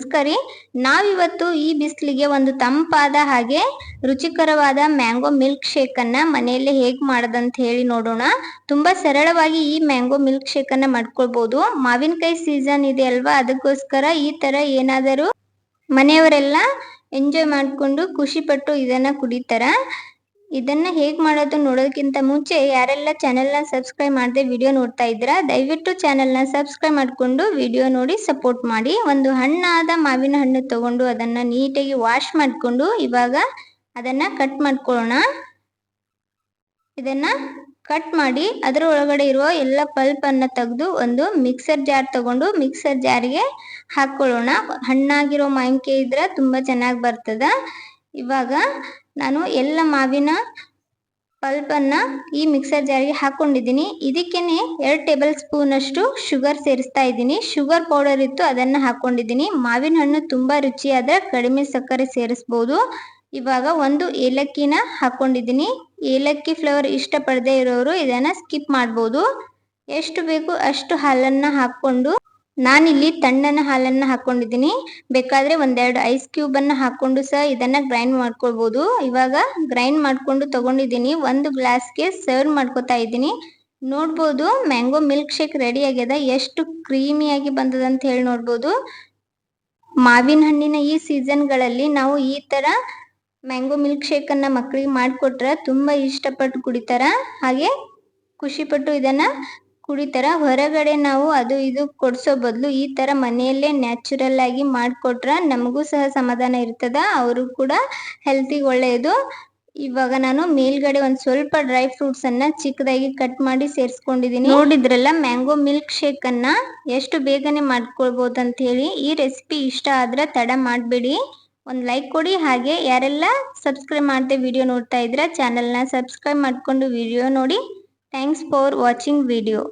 ನಮಸ್ಕಾರ. ನಾವಿವತ್ತು ಈ ಬಿಸಿಲಿಗೆ ಒಂದು ತಂಪಾದ ಹಾಗೆ ರುಚಿಕರವಾದ ಮ್ಯಾಂಗೋ ಮಿಲ್ಕ್ ಶೇಕ್ ಅನ್ನ ಮನೆಯಲ್ಲೇ ಹೇಗೆ ಮಾಡೋದಂತ ಹೇಳಿ ನೋಡೋಣ. ತುಂಬಾ ಸರಳವಾಗಿ ಈ ಮ್ಯಾಂಗೋ ಮಿಲ್ಕ್ ಶೇಕ್ ಅನ್ನ ಮಾಡ್ಕೊಳ್ಬಹುದು. ಮಾವಿನಕಾಯಿ ಸೀಸನ್ ಇದೆ ಅಲ್ವಾ, ಅದಕ್ಕೋಸ್ಕರ ಈ ತರ ಏನಾದರೂ ಮನೆಯವರೆಲ್ಲ ಎಂಜಾಯ್ ಮಾಡ್ಕೊಂಡು ಖುಷಿ ಪಟ್ಟು ಇದನ್ನ ಕುಡಿತಾರ. ಇದನ್ನ ಹೇಗೆ ಮಾಡೋದು ನೋಡೋದಕ್ಕಿಂತ ಮುಂಚೆ ಯಾರೆಲ್ಲ ಚಾನೆಲ್ನ ಸಬ್ಸ್ಕ್ರೈಬ್ ಮಾಡದೆ ವಿಡಿಯೋ ನೋಡ್ತಾ ಇದ್ದೀರಾ, ದಯವಿಟ್ಟು ಚಾನೆಲ್ನ ಸಬ್ಸ್ಕ್ರೈಬ್ ಮಾಡಿಕೊಂಡು ವಿಡಿಯೋ ನೋಡಿ ಸಪೋರ್ಟ್ ಮಾಡಿ. ಒಂದು ಹಣ್ಣಾದ ಮಾವಿನ ಹಣ್ಣು ತಗೊಂಡು ಅದನ್ನ ನೀಟಾಗಿ ವಾಶ್ ಮಾಡಿಕೊಂಡು ಇವಾಗ ಅದನ್ನ ಕಟ್ ಮಾಡ್ಕೊಳ್ಳೋಣ. ಇದನ್ನ ಕಟ್ ಮಾಡಿ ಅದರ ಒಳಗಡೆ ಇರುವ ಎಲ್ಲ ಪಲ್ಪ್ ಅನ್ನ ತೆಗೆದು ಒಂದು ಮಿಕ್ಸರ್ ಜಾರ್ ತಗೊಂಡು ಮಿಕ್ಸರ್ ಜಾರಿಗೆ ಹಾಕೊಳ್ಳೋಣ. ಹಣ್ಣಾಗಿರೋ ಮಾವಿನಕಾಯಿ ಇದ್ರೆ ತುಂಬಾ ಚೆನ್ನಾಗಿ ಬರ್ತದ. ಇವಾಗ ನಾನು ಎಲ್ಲ ಮಾವಿನ ಪಲ್ಪ್ ಅನ್ನ ಈ ಮಿಕ್ಸರ್ ಜಾರಿಗೆ ಹಾಕೊಂಡಿದ್ದೀನಿ. ಇದಕ್ಕೇನೆ 2 ಟೇಬಲ್ ಸ್ಪೂನ್ ಅಷ್ಟು ಶುಗರ್ ಸೇರಿಸ್ತಾ ಇದ್ದೀನಿ. ಶುಗರ್ ಪೌಡರ್ ಇತ್ತು ಅದನ್ನ ಹಾಕೊಂಡಿದ್ದೀನಿ. ಮಾವಿನ ಹಣ್ಣು ತುಂಬಾ ರುಚಿಯಾದ್ರೆ ಕಡಿಮೆ ಸಕ್ಕರೆ ಸೇರಿಸಬಹುದು. ಇವಾಗ ಒಂದು ಏಲಕ್ಕಿನ ಹಾಕೊಂಡಿದ್ದೀನಿ. ಏಲಕ್ಕಿ ಫ್ಲೇವರ್ ಇಷ್ಟಪಡದೆ ಇರೋರು ಇದನ್ನ ಸ್ಕಿಪ್ ಮಾಡಬಹುದು. ಎಷ್ಟು ಬೇಕು ಅಷ್ಟು ಹಾಲನ್ನ ಹಾಕೊಂಡು ನಾನಿಲ್ಲಿ ತಣ್ಣನ ಹಾಲನ್ನ ಹಾಕೊಂಡಿದ್ದೀನಿ. ಬೇಕಾದ್ರೆ ಒಂದೆರಡು ಐಸ್ ಕ್ಯೂಬ್ ಅನ್ನ ಹಾಕೊಂಡು ಸಹ ಇದನ್ನ ಗ್ರೈಂಡ್ ಮಾಡ್ಕೊಳ್ಬಹುದು. ಇವಾಗ ಗ್ರೈಂಡ್ ಮಾಡ್ಕೊಂಡು ತಗೊಂಡಿದ್ದೀನಿ. ಒಂದು ಗ್ಲಾಸ್ಗೆ ಸರ್ವ್ ಮಾಡ್ಕೊತಾ ಇದ್ದೀನಿ. ನೋಡ್ಬೋದು ಮ್ಯಾಂಗೋ ಮಿಲ್ಕ್ ಶೇಕ್ ರೆಡಿ ಆಗ್ಯದ. ಎಷ್ಟು ಕ್ರೀಮಿಯಾಗಿ ಬಂದದ ಅಂತ ಹೇಳಿ ನೋಡ್ಬೋದು. ಮಾವಿನ ಹಣ್ಣಿನ ಈ ಸೀಸನ್ಗಳಲ್ಲಿ ನಾವು ಈ ತರ ಮ್ಯಾಂಗೋ ಮಿಲ್ಕ್ ಶೇಕ್ ಅನ್ನ ಮಕ್ಕಳಿಗೆ ಮಾಡಿಕೊಟ್ರೆ ತುಂಬಾ ಇಷ್ಟಪಟ್ಟು ಕುಡಿತಾರ, ಹಾಗೆ ಖುಷಿಪಟ್ಟು ಇದನ್ನ ಕುಡಿತಾರ. ಹೊರಗಡೆ ನಾವು ಅದು ಇದು ಕೊಡ್ಸೋ ಬದಲು ಈ ತರ ಮನೆಯಲ್ಲೇ ನ್ಯಾಚುರಲ್ ಆಗಿ ಮಾಡಿಕೊಟ್ರೆ ನಮಗೂ ಸಹ ಸಮಾಧಾನ ಇರ್ತದ, ಅವರು ಕೂಡ ಹೆಲ್ತಿಗೆ ಒಳ್ಳೆಯದು. ಇವಾಗ ನಾನು ಮೇಲ್ಗಡೆ ಒಂದು ಸ್ವಲ್ಪ ಡ್ರೈ ಫ್ರೂಟ್ಸ್ ಅನ್ನ ಚಿಕ್ಕದಾಗಿ ಕಟ್ ಮಾಡಿ ಸೇರಿಸ್ಕೊಂಡಿದ್ದೀನಿ. ನೋಡಿದ್ರಲ್ಲ ಮ್ಯಾಂಗೋ ಮಿಲ್ಕ್ ಶೇಕ್ ಅನ್ನ ಎಷ್ಟು ಬೇಗನೆ ಮಾಡ್ಕೊಳ್ಬಹುದು ಅಂತ ಹೇಳಿ. ಈ ರೆಸಿಪಿ ಇಷ್ಟ ಆದ್ರೆ ತಡ ಮಾಡಬೇಡಿ, ಒಂದು ಲೈಕ್ ಕೊಡಿ. ಹಾಗೆ ಯಾರೆಲ್ಲ ಸಬ್ಸ್ಕ್ರೈಬ್ ಮಾಡದೆ ವಿಡಿಯೋ ನೋಡ್ತಾ ಇದ್ರೆ ಚಾನೆಲ್ನ ಸಬ್ಸ್ಕ್ರೈಬ್ ಮಾಡ್ಕೊಂಡು ವಿಡಿಯೋ ನೋಡಿ. Thanks for watching video.